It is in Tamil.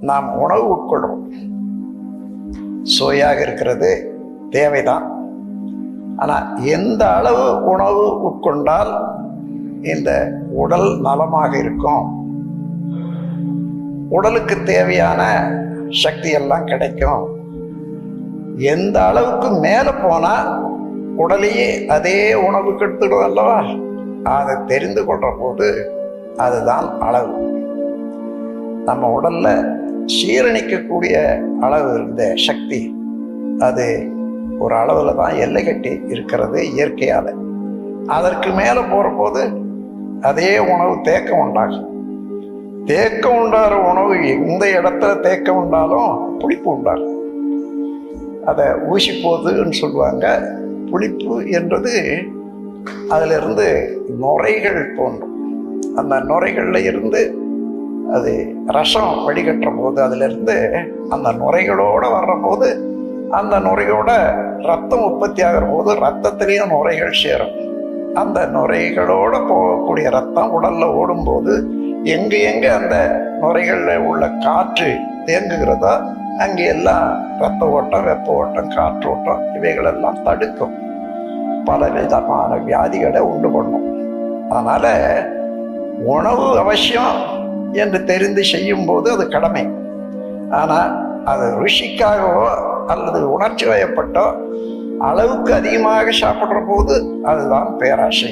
நாம் உணவு உட்கொள்றோம். சுவையாக இருக்கிறது தேவைதான். ஆனால் எந்த அளவு உணவு உட்கொண்டால் இந்த உடல் நலமாக இருக்கும், உடலுக்கு தேவையான சக்தி எல்லாம் கிடைக்கும், எந்த அளவுக்கு மேலே போனால் உடலையே அதே உணவுக்கு எடுத்துடும் அல்லவா, அதை தெரிந்து கொள்ற போது அதுதான் அளவு. நம்ம உடல்ல சீரணிக்கக்கூடிய அளவு இருந்த சக்தி அது ஒரு அளவில் தான் எல்லை கட்டி இருக்கிறது இயற்கையால். அதற்கு மேலே போகிற போது அதே உணவு தேக்கம் உண்டாகும். தேக்கம் உண்டாகிற உணவு எந்த இடத்துல தேக்கம் உண்டாலும் புளிப்பு உண்டாகும். அதை ஊசி போகுதுன்னு சொல்லுவாங்க. புளிப்பு என்றது அதிலிருந்து நுரைகள் தோன்றும். அந்த நுரைகளில் இருந்து அது ரசம் வடிகட்டுற போது அதிலிருந்து அந்த நுரைகளோடு வர்ற போது அந்த நுரையோட ரத்தம் உற்பத்தி ஆகிற போது ரத்தத்திலையும் நுரைகள் சேரும். அந்த நுரைகளோட போகக்கூடிய ரத்தம் உடல்ல ஓடும்போது எங்க எங்க அந்த நுரைகளில் உள்ள காற்று தேங்குகிறதோ அங்கே எல்லாம் ரத்த ஓட்டம், வெப்ப ஓட்டம், காற்று ஓட்டம் இவைகளெல்லாம் தடுக்கும். பல விதமான வியாதிகளை உண்டு பண்ணும். அதனால உணவு அவசியம் என்று தெரிந்து செய்யும் போது அது கடமை. ஆனால் அது ருசிக்காகவோ அல்லது உணர்ச்சி வயப்பட்டோ அளவுக்கு அதிகமாக சாப்பிட்ற போது அதுதான் பேராசை.